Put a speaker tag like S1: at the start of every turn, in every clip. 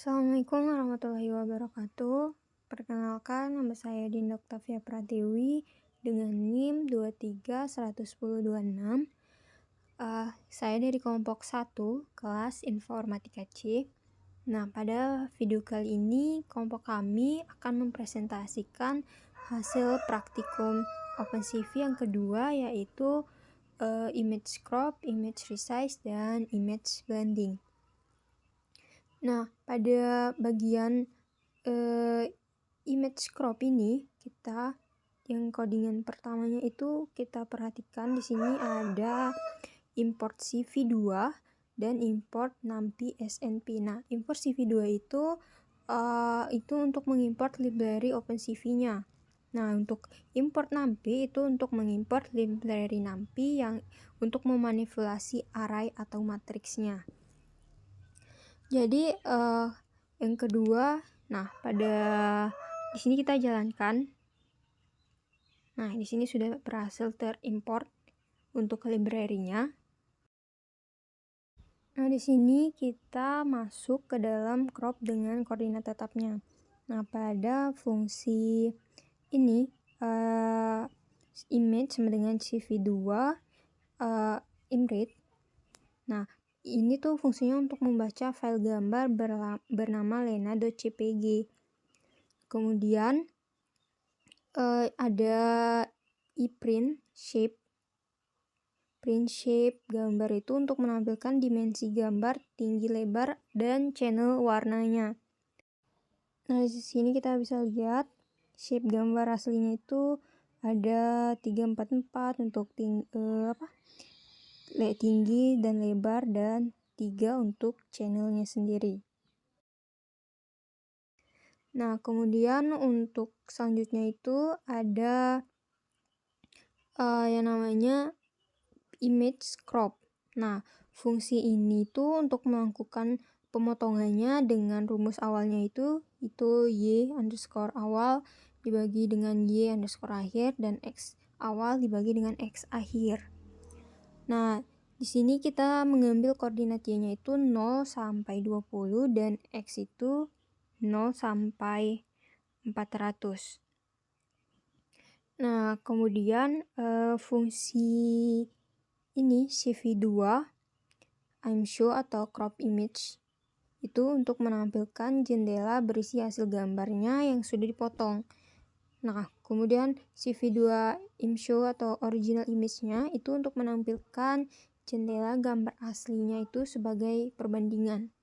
S1: Assalamualaikum warahmatullahi wabarakatuh. Perkenalkan, nama saya Dinda Oktavia Pratiwi dengan NIM 23111026. Saya dari kelompok 1, kelas Informatika C. Nah, pada video kali ini kelompok kami akan mempresentasikan hasil praktikum OpenCV yang kedua, yaitu image crop, image resize, dan image blending. Nah, pada bagian image crop ini, kita yang codingan pertamanya itu kita perhatikan di sini ada import CV2 dan import numpy SNP. Nah, import CV2 itu untuk mengimport library OpenCV-nya. Nah, untuk import numpy itu untuk mengimport library numpy yang untuk memanipulasi array atau matriksnya. Jadi yang kedua, nah pada di sini kita jalankan. Nah, di sini sudah berhasil terimport untuk library-nya. Nah, di sini kita masuk ke dalam crop dengan koordinat tetapnya. Nah, pada fungsi ini image sama dengan CV2 inread. Nah, ini tuh fungsinya untuk membaca file gambar bernama lena.cpg. Kemudian ada iPrint shape. Print shape gambar itu untuk menampilkan dimensi gambar, tinggi lebar, dan channel warnanya. Nah, di sini kita bisa lihat shape gambar aslinya itu ada 344 untuk tinggi dan lebar, dan 3 untuk channelnya sendiri. Nah, kemudian untuk selanjutnya itu ada yang namanya image crop. Nah, fungsi ini tuh untuk melakukan pemotongannya dengan rumus awalnya itu y underscore awal dibagi dengan y underscore akhir, dan x awal dibagi dengan x akhir. Nah, di sini kita mengambil koordinat y-nya itu 0 sampai 20 dan x itu 0 sampai 400. Nah, kemudian fungsi ini CV2 imshow atau crop image itu untuk menampilkan jendela berisi hasil gambarnya yang sudah dipotong. Nah, kemudian CV2 imshow atau original image-nya itu untuk menampilkan jendela gambar aslinya itu sebagai perbandingan.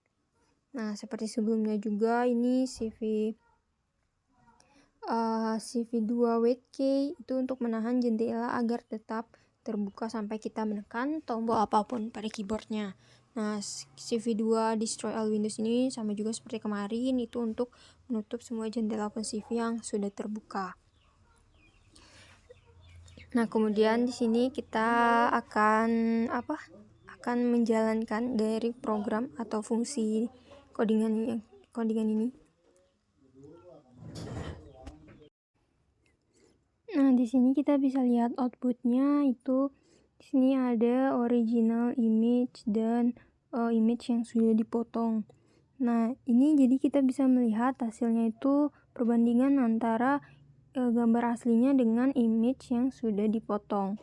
S1: Nah, seperti sebelumnya juga ini CV2 weight key itu untuk menahan jendela agar tetap terbuka sampai kita menekan tombol apapun pada keyboardnya. Nah, CV2 destroy all windows ini sama juga seperti kemarin, itu untuk menutup semua jendela OpenCV yang sudah terbuka. Nah, kemudian di sini kita akan menjalankan dari program atau fungsi codingan ini. Nah, di sini kita bisa lihat outputnya itu di sini ada original image dan image yang sudah dipotong. Nah, ini jadi kita bisa melihat hasilnya itu perbandingan antara gambar aslinya dengan image yang sudah dipotong.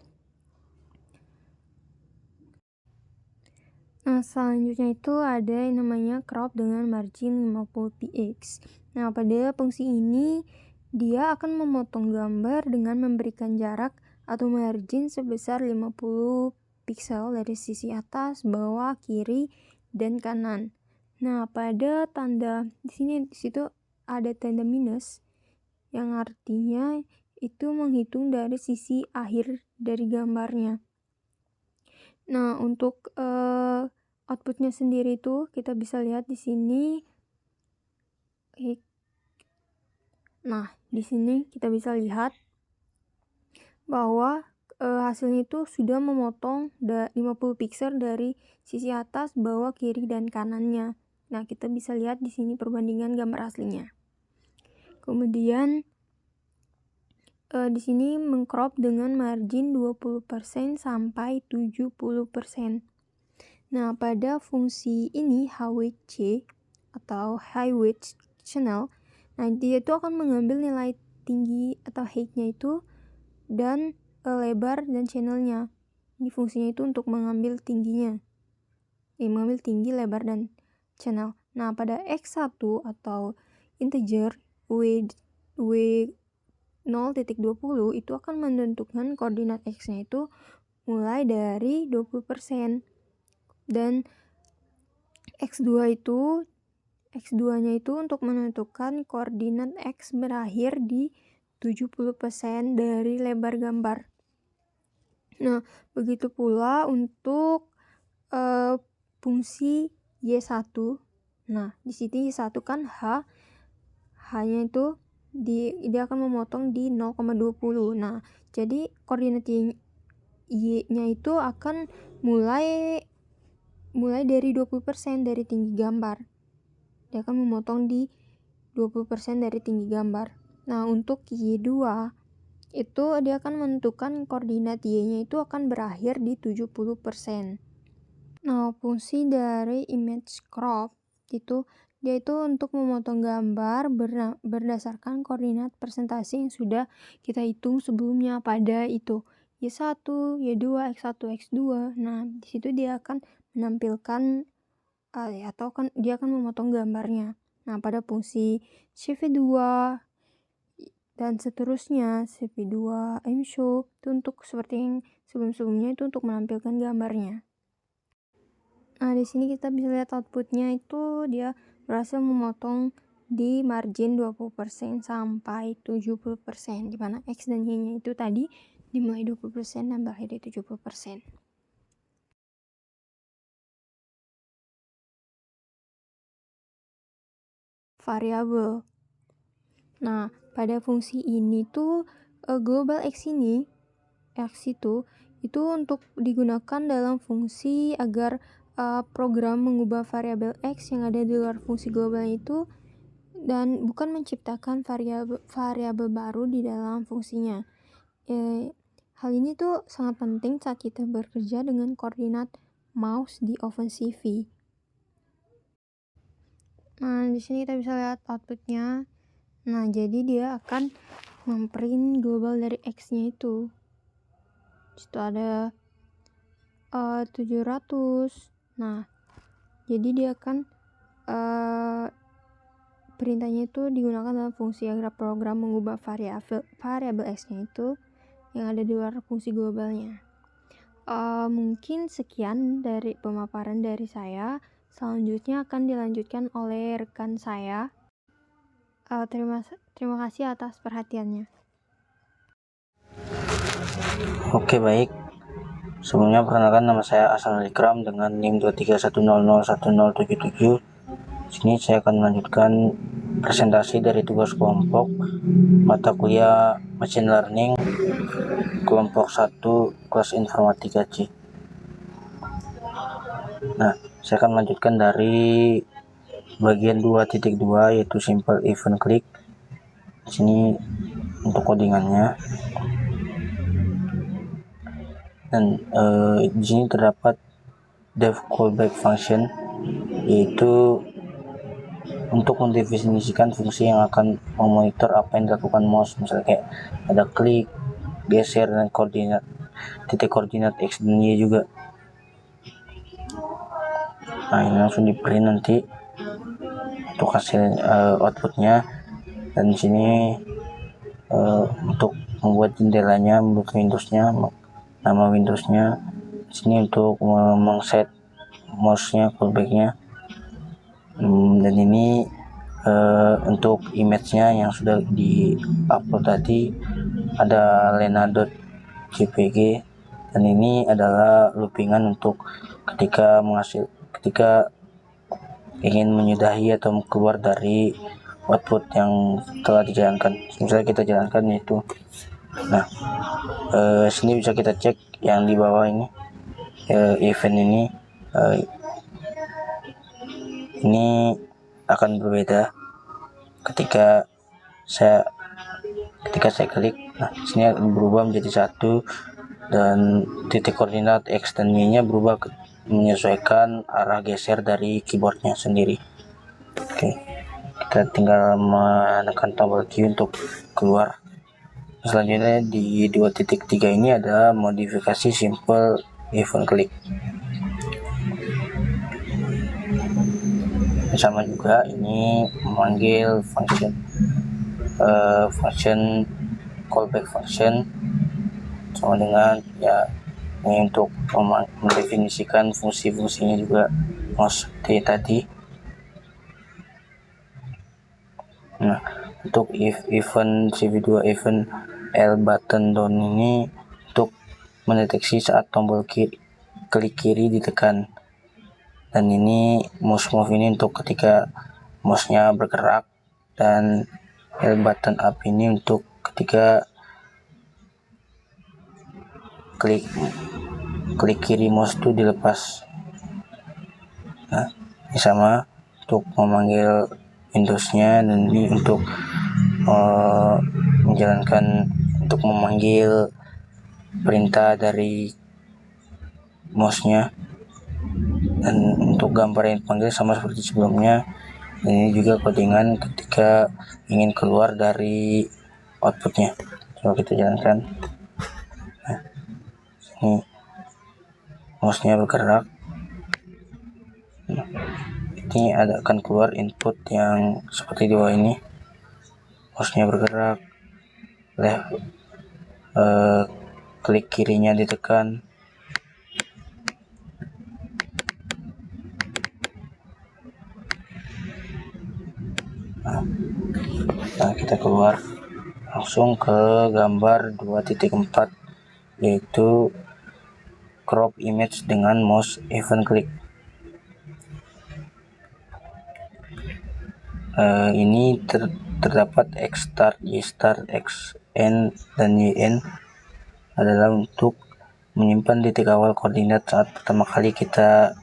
S1: Nah, selanjutnya itu ada yang namanya crop dengan margin 50 px. Nah, pada fungsi ini dia akan memotong gambar dengan memberikan jarak atau margin sebesar 50 pixel dari sisi atas, bawah, kiri, dan kanan. Nah, pada tanda di situ ada tanda minus yang artinya itu menghitung dari sisi akhir dari gambarnya. Nah, untuk outputnya sendiri itu kita bisa lihat di sini. Nah, di sini kita bisa lihat bahwa hasilnya itu sudah memotong 50 pixel dari sisi atas, bawah, kiri, dan kanannya. Nah, kita bisa lihat di sini perbandingan gambar aslinya. Kemudian di sini mengcrop dengan margin 20% sampai 70%. Nah, pada fungsi ini HWC atau high width channel. Nah, dia itu akan mengambil nilai tinggi atau height-nya itu dan lebar dan channelnya. Ini fungsinya itu untuk mengambil tingginya. Mengambil tinggi, lebar, dan channel. Nah, pada X1 atau integer W 0.20 itu akan menentukan koordinat X-nya itu mulai dari 20%. Dan X2-nya itu untuk menentukan koordinat X berakhir di 70% dari lebar gambar. Nah, begitu pula untuk fungsi Y1. Nah, di sini Y1 kan H-nya itu dia akan memotong di 0,20. Nah, jadi koordinat Y-nya itu akan mulai dari 20% dari tinggi gambar. Dia akan memotong di 20% dari tinggi gambar. Nah, untuk Y2 itu dia akan menentukan koordinat Y-nya itu akan berakhir di 70%. Nah, fungsi dari image crop itu dia itu untuk memotong gambar berdasarkan koordinat presentasi yang sudah kita hitung sebelumnya pada itu Y1, Y2, X1, X2. Nah, di situ dia akan menampilkan atau kan dia akan memotong gambarnya. Nah, pada fungsi CV2 dan seterusnya, CV2 show itu untuk seperti yang sebelum-sebelumnya itu untuk menampilkan gambarnya. Nah, di sini kita bisa lihat outputnya itu dia berhasil memotong di margin 20% sampai 70%, di mana X dan Y-nya itu tadi dimulai 20% dan berakhir di 70%. Variabel. Nah, pada fungsi ini tuh global X itu untuk digunakan dalam fungsi agar program mengubah variabel X yang ada di luar fungsi global itu dan bukan menciptakan variabel baru di dalam fungsinya. Hal ini tuh sangat penting saat kita bekerja dengan koordinat mouse di OpenCV. Nah, di sini kita bisa lihat outputnya. Nah, jadi dia akan memprint global dari X-nya itu. Situ ada 700. Nah, jadi dia akan perintahnya itu digunakan dalam fungsi agar program mengubah variabel X-nya itu yang ada di luar fungsi globalnya. Mungkin sekian dari pemaparan dari saya. Selanjutnya akan dilanjutkan oleh rekan saya. Terima kasih atas perhatiannya.
S2: Oke, baik. Sebelumnya perkenalkan, nama saya Hasanul Ikram dengan NIM 23101077. Sini saya akan melanjutkan presentasi dari tugas kelompok mata kuliah Machine Learning kelompok 1 kelas Informatika C. Nah, saya akan melanjutkan dari bagian 2.2 yaitu simple event click. Di sini untuk codingannya. Dan di sini terdapat def callback function, yaitu untuk mendefinisikan fungsi yang akan memonitor apa yang dilakukan mouse, misalnya kayak ada klik, geser, dan titik koordinat X dan Y juga. Nah, ini langsung di print nanti untuk hasil outputnya. Dan di sini untuk membuat jendelanya, membuat Windowsnya, nama Windowsnya. Di sini untuk mengset mouse-nya, callback-nya. Dan ini untuk image-nya yang sudah di-upload tadi ada lena.jpg, dan ini adalah loopingan untuk ketika ingin menyudahi atau keluar dari output yang telah dijalankan. Misalnya kita jalankan yaitu, nah sini bisa kita cek yang di bawah ini event ini akan berbeda ketika saya klik. Nah, sini berubah menjadi 1 dan titik koordinat X dan Y nya berubah menyesuaikan arah geser dari keyboardnya sendiri. kita tinggal menekan tombol Q untuk keluar. Selanjutnya di 2.3 ini ada modifikasi simple event click. Sama juga ini memanggil function callback function, sama dengan ya ini untuk mendefinisikan fungsi-fungsinya juga seperti tadi. Nah, untuk event CV2 event L button down ini untuk mendeteksi saat tombol klik kiri ditekan, dan ini mouse move ini untuk ketika mouse-nya bergerak, dan L button up ini untuk ketika klik kiri mouse itu dilepas. Nah, ini sama untuk memanggil Windows-nya, dan ini untuk menjalankan untuk memanggil perintah dari mouse-nya. Dan untuk gambar yang dipanggil sama seperti sebelumnya, ini juga codingan ketika ingin keluar dari outputnya. Coba kita jalankan. Nah, ini mouse-nya bergerak. Nah, ini akan keluar input yang seperti di bawah ini. Mouse-nya bergerak, klik kirinya ditekan. Nah, kita keluar langsung ke gambar 2.4, yaitu crop image dengan mouse event click. Ini terdapat X start, Y start, X end, dan Y end adalah untuk menyimpan titik awal koordinat saat pertama kali kita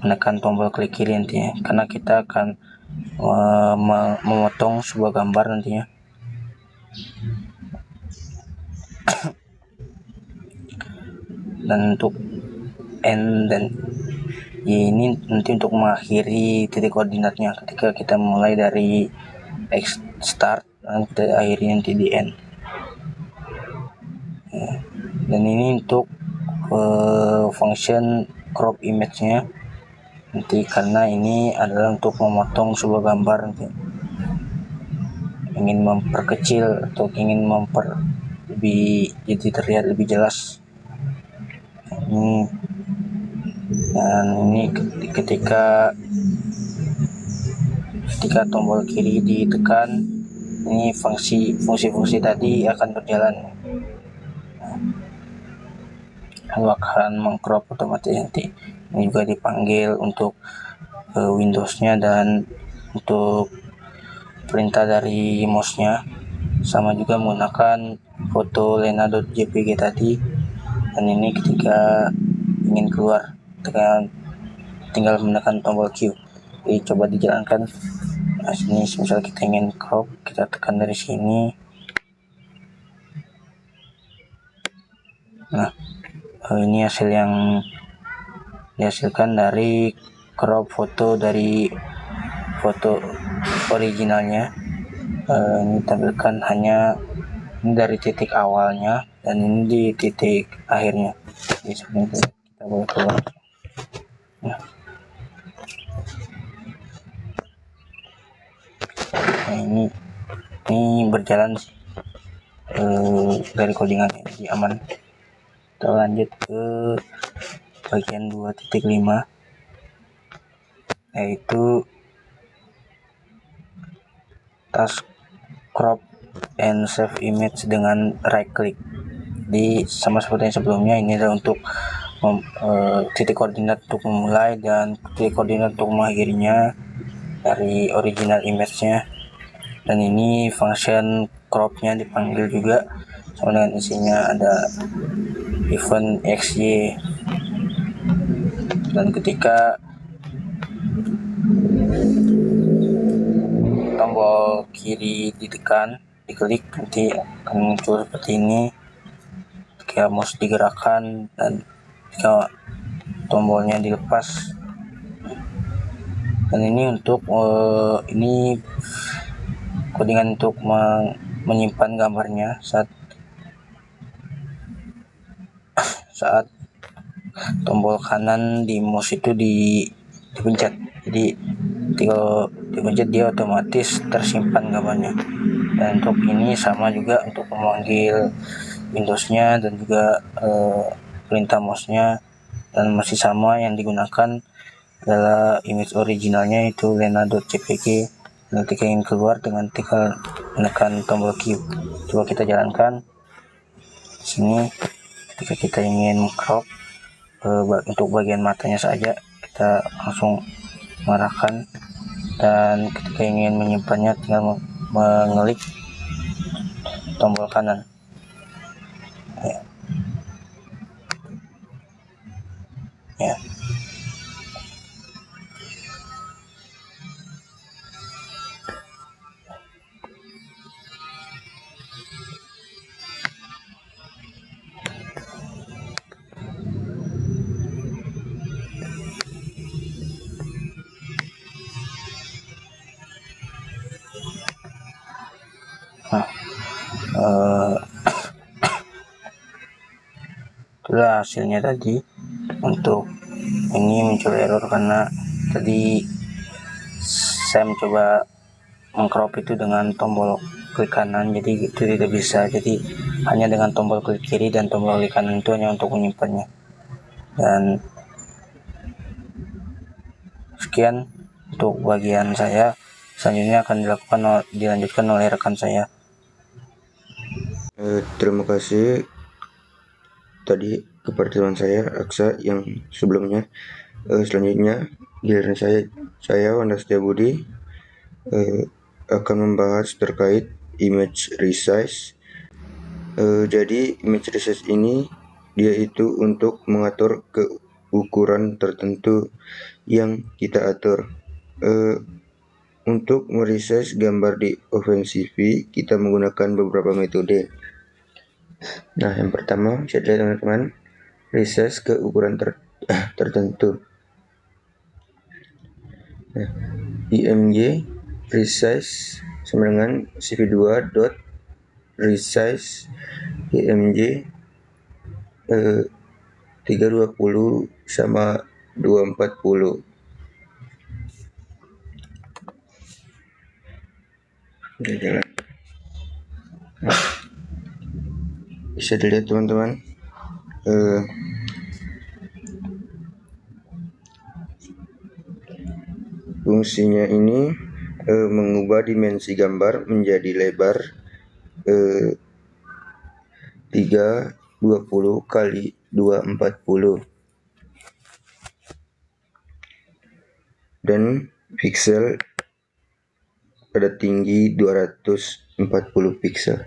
S2: menekan tombol klik kiri nantinya, karena kita akan memotong sebuah gambar nantinya. Dan untuk N dan Y ini nanti untuk mengakhiri titik koordinatnya ketika kita mulai dari X start dan kita akhiri nanti di N. Dan ini untuk function crop image-nya nanti, karena ini adalah untuk memotong sebuah gambar nanti, ingin memperkecil atau ingin jadi terlihat lebih jelas. Dan ini ketika tombol kiri ditekan, ini fungsi-fungsi tadi akan berjalan. Lalu akan mengcrop otomatis nanti. Ini juga dipanggil untuk Windows-nya dan untuk perintah dari mouse-nya, sama juga menggunakan foto lena.jpg tadi. Dan ini ketika ingin keluar tinggal menekan tombol Q. Jadi coba dijalankan. Nah, sini misal kita ingin crop, kita tekan dari sini. Nah, ini hasil yang dihasilkan dari crop foto dari foto originalnya. Ini tampilkan hanya ini dari titik awalnya dan ini di titik akhirnya. Jadi seperti itu, kita boleh keluar. Nah, ini berjalan sih dari codingannya, jadi aman. Kita lanjut ke bagian 2.5, yaitu task crop and save image dengan right click. Jadi sama seperti yang sebelumnya, ini adalah untuk titik koordinat untuk memulai dan titik koordinat untuk mengakhirinya dari original image-nya. Dan ini function crop-nya dipanggil juga sama dengan isinya, ada event XY. Dan ketika tombol kiri ditekan, diklik, nanti akan muncul seperti ini. Ketika mouse digerakkan dan ketika tombolnya dilepas, Dan ini untuk ini codingan untuk menyimpan gambarnya saat tombol kanan di mouse itu dipencet. Jadi kalau dipencet dia otomatis tersimpan gambarnya. Dan untuk ini sama juga untuk memanggil Windowsnya dan juga perintah mouse-nya, dan masih sama yang digunakan adalah image originalnya itu lena.jpg. Ketika ingin keluar dengan tinggal menekan tombol Q. Coba kita jalankan sini. Ketika kita ingin crop untuk bagian matanya saja, kita langsung mengarahkan, dan ketika ingin menyimpannya tinggal mengelik tombol kanan ya. Ya. Nah, itulah hasilnya tadi. Untuk ini muncul error karena tadi saya mencoba mengcrop itu dengan tombol klik kanan, jadi itu tidak bisa. Jadi hanya dengan tombol klik kiri dan tombol klik kanan itu hanya untuk menyimpannya. Dan sekian untuk bagian saya. Selanjutnya akan dilanjutkan oleh rekan saya.
S3: Terima kasih tadi kepada teman saya Aksa yang sebelumnya. Selanjutnya giliran saya Wanda Setiabudi akan membahas terkait image resize. Jadi image resize ini dia itu untuk mengatur keukuran tertentu yang kita atur. Untuk meresize gambar di OpenCV kita menggunakan beberapa metode. Nah, yang pertama bisa dilihat teman-teman, resize ke ukuran tertentu. Nah, img resize sama dengan cv2 dot resize img 320 sama 240. Oke, jalan. Nah, bisa dilihat teman-teman, fungsinya ini mengubah dimensi gambar menjadi lebar 320 kali 240 dan pixel pada tinggi 240 pixel.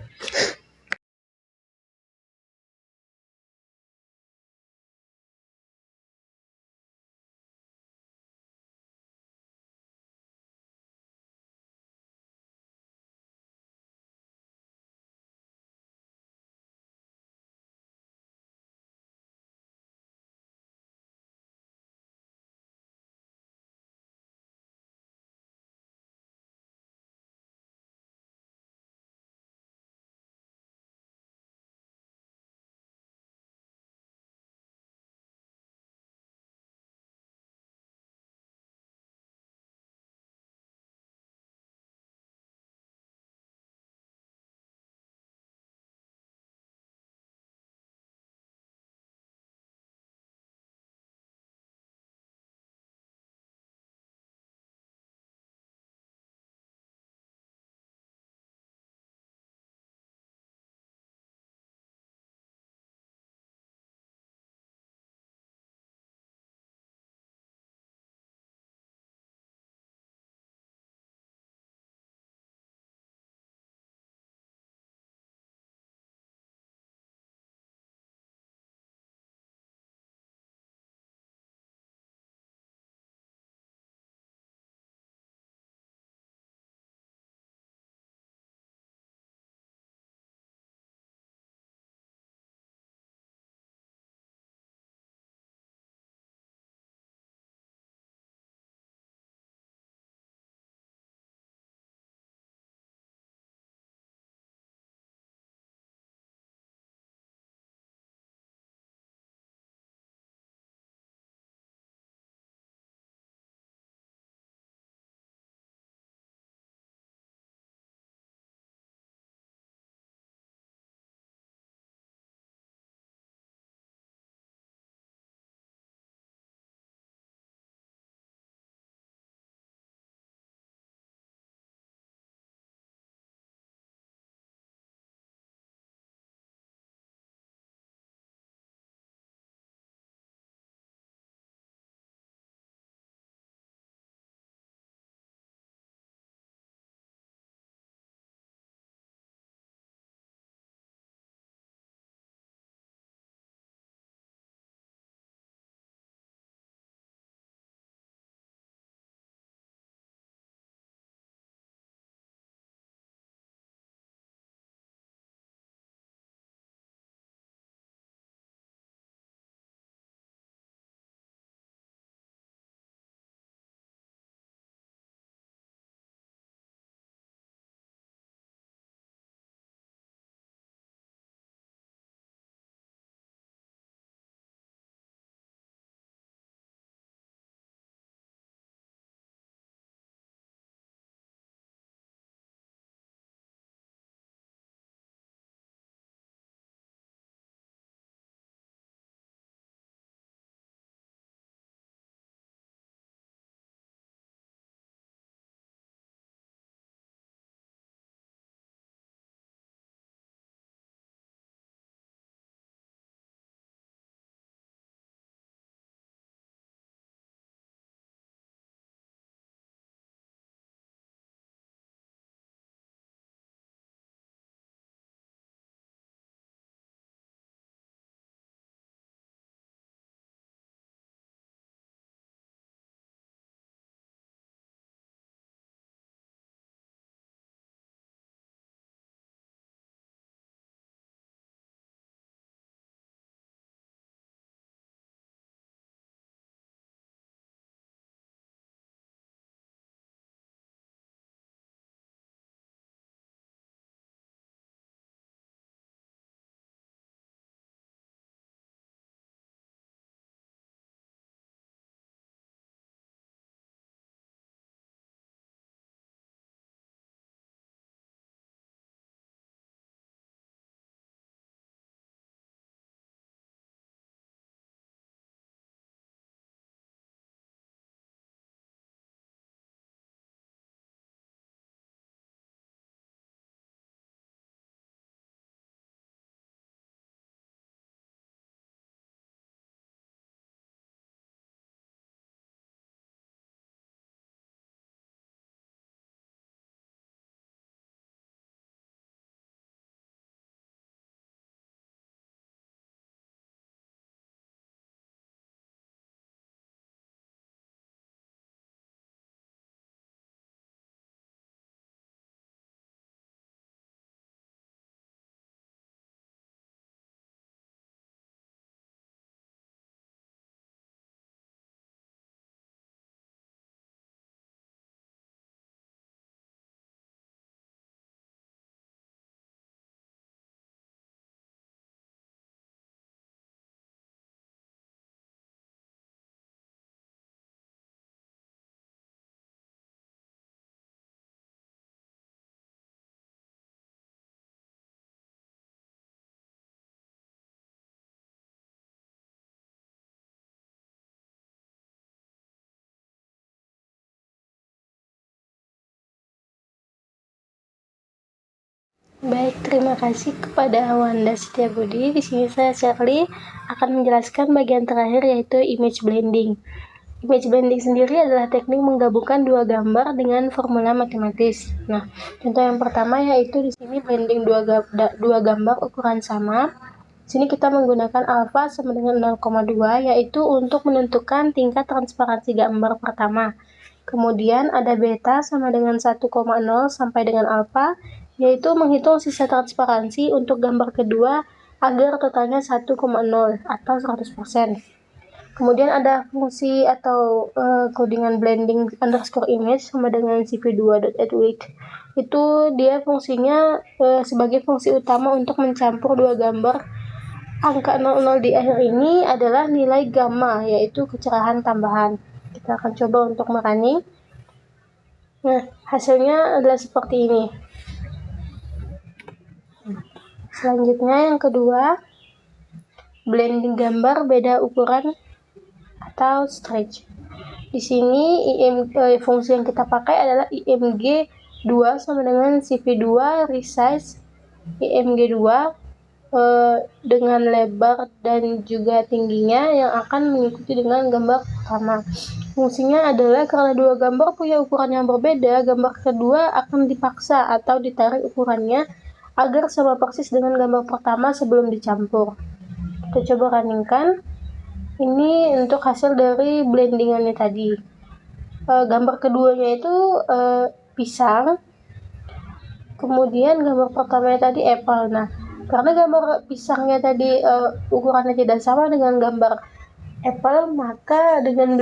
S4: Baik, terima kasih kepada Wanda Setiabudi. Di sini saya Shirley akan menjelaskan bagian terakhir yaitu image blending. Image blending sendiri adalah teknik menggabungkan dua gambar dengan formula matematis. Nah, contoh yang pertama yaitu di sini blending dua gambar ukuran sama. Di sini kita menggunakan alfa sama dengan 0,2 yaitu untuk menentukan tingkat transparansi gambar pertama. Kemudian ada beta sama dengan 1,0 sampai dengan alfa, yaitu menghitung sisa transparansi untuk gambar kedua agar totalnya 1,0 atau 100%. Kemudian ada fungsi atau codingan blending underscore image sama dengan cp2.addWeight. Itu dia fungsinya sebagai fungsi utama untuk mencampur dua gambar. Angka 00 di akhir ini adalah nilai gamma, yaitu kecerahan tambahan. Kita akan coba untuk merunning. Nah, hasilnya adalah seperti ini. Selanjutnya yang kedua, blending gambar beda ukuran atau stretch. Di sini fungsi yang kita pakai adalah IMG 2 sama dengan CV2 resize IMG 2 dengan lebar dan juga tingginya yang akan mengikuti dengan gambar pertama. Fungsinya adalah karena dua gambar punya ukuran yang berbeda, gambar kedua akan dipaksa atau ditarik ukurannya agar sama persis dengan gambar pertama sebelum dicampur. Kita coba runningkan. Ini untuk hasil dari blendingannya tadi. Gambar keduanya itu pisang. Kemudian gambar pertamanya tadi apple. Nah, karena gambar pisangnya tadi ukurannya tidak sama dengan gambar apple, maka dengan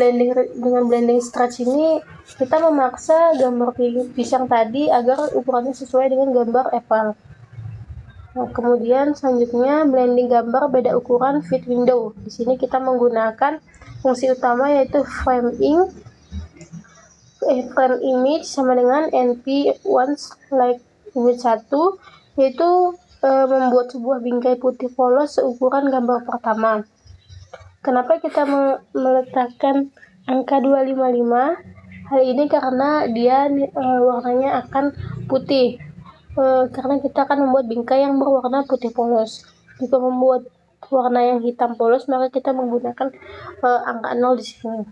S4: blending stretch ini kita memaksa gambar pisang tadi agar ukurannya sesuai dengan gambar apple. Nah, kemudian selanjutnya blending gambar beda ukuran fit window. Di sini kita menggunakan fungsi utama yaitu frame image sama dengan np once like image 1, yaitu membuat sebuah bingkai putih polos seukuran gambar pertama. Kenapa kita meletakkan angka 255? Hal ini karena dia warnanya akan putih. Karena kita akan membuat bingkai yang berwarna putih polos. Jika membuat warna yang hitam polos, maka kita menggunakan angka 0 di sini.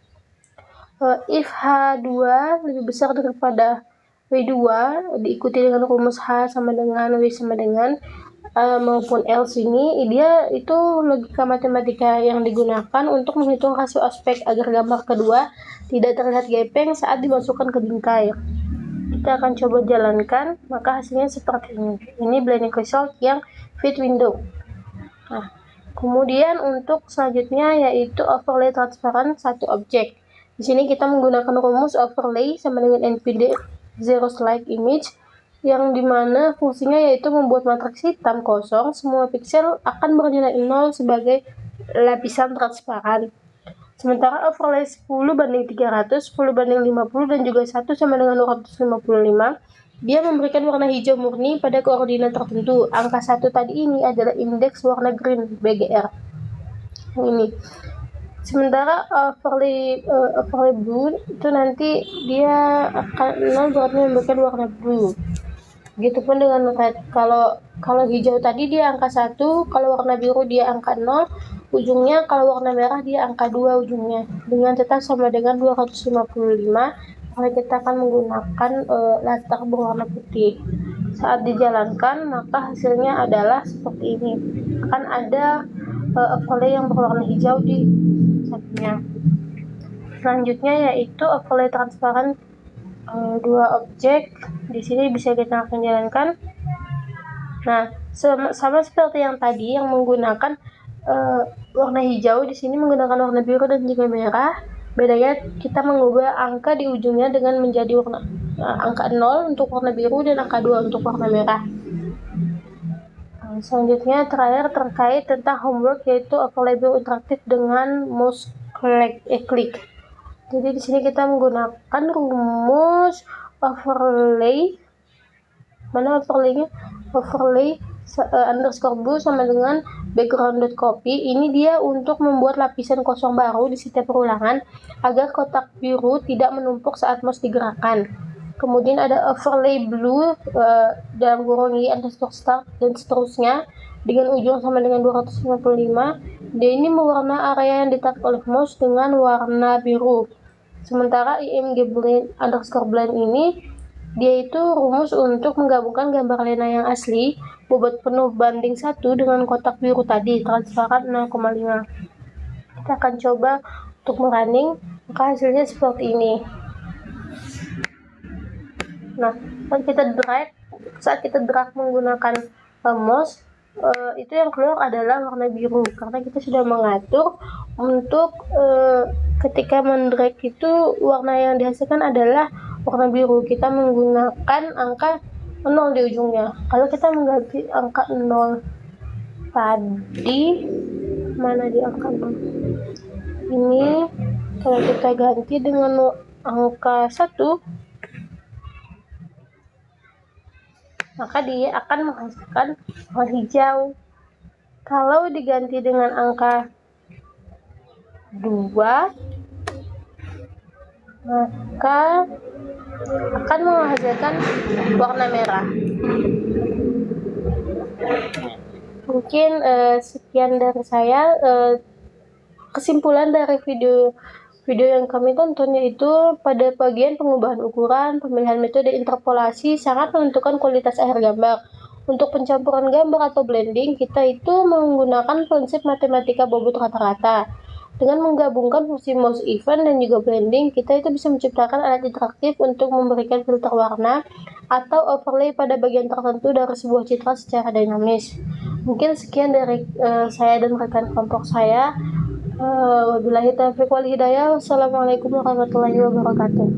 S4: If H2 lebih besar daripada W2 diikuti dengan rumus H sama dengan W sama dengan maupun else ini, dia itu logika matematika yang digunakan untuk menghitung rasio aspek agar gambar kedua tidak terlihat gepeng saat dimasukkan ke bingkai. Kita akan coba jalankan, maka hasilnya seperti ini. Ini blending result yang fit window. Nah, kemudian untuk selanjutnya yaitu overlay transparan satu objek. Di sini kita menggunakan rumus overlay sama dengan NPD zero slide image, yang dimana fungsinya yaitu membuat matriks hitam kosong, semua piksel akan bernilai 0 sebagai lapisan transparan. Sementara overlay 10/300, 10/50 dan juga 1 sama dengan 255, dia memberikan warna hijau murni pada koordinat tertentu. Angka 1 tadi ini adalah indeks warna green BGR. Ini. Sementara overlay blue itu nanti dia akan 0 berarti memberikan warna blue. Begitupun dengan red. Kalau hijau tadi dia angka 1, kalau warna biru dia angka 0, ujungnya kalau warna merah dia angka 2 ujungnya. Dengan tetap sama dengan 255, maka kita akan menggunakan latar berwarna putih. Saat dijalankan, maka hasilnya adalah seperti ini. Akan ada overlay yang berwarna hijau di sampingnya. Selanjutnya yaitu overlay transparan dua objek. Di sini bisa kita akan jalankan. Nah, sama seperti yang tadi yang menggunakan warna hijau, di sini menggunakan warna biru dan juga merah. Bedanya kita mengubah angka di ujungnya dengan menjadi angka 0 untuk warna biru dan angka 2 untuk warna merah. Selanjutnya terakhir terkait tentang homework yaitu overlay view interaktif dengan mouse click. Jadi di sini kita menggunakan rumus overlay. Mana overlaynya? Overlay underscore blue sama dengan background.copy. Ini dia untuk membuat lapisan kosong baru di setiap perulangan agar kotak biru tidak menumpuk saat mouse digerakkan. kemudian ada overlay blue dalam kurung y_start dan seterusnya dengan ujung sama dengan 255. Dia ini mewarna area yang ditarik oleh mouse dengan warna biru. Sementara img_blend ini dia itu rumus untuk menggabungkan gambar Lena yang asli, bobot penuh banding 1 dengan kotak biru tadi, transparan 0,5. Kita akan coba untuk merunning, maka hasilnya seperti ini. Nah, saat kita drag menggunakan mouse, itu yang keluar adalah warna biru, karena kita sudah mengatur untuk ketika mendrag itu warna yang dihasilkan adalah warna biru. Kita menggunakan angka 0 di ujungnya. Kalau kita mengganti angka 0 tadi, mana di angka 0? Ini kalau kita ganti dengan angka 1, maka dia akan menghasilkan warna hijau. Kalau diganti dengan angka 2, maka akan menghasilkan warna merah. Mungkin sekian dari saya. Kesimpulan dari video yang kami tonton yaitu pada bagian pengubahan ukuran, pemilihan metode interpolasi sangat menentukan kualitas akhir gambar. Untuk pencampuran gambar atau blending, kita itu menggunakan prinsip matematika bobot rata-rata. Dengan menggabungkan fungsi mouse event dan juga blending, kita itu bisa menciptakan alat interaktif untuk memberikan filter warna atau overlay pada bagian tertentu dari sebuah citra secara dinamis. Mungkin sekian dari saya dan rekan kelompok saya. Wabillahi taufiq wal hidayah. Wassalamualaikum warahmatullahi wabarakatuh.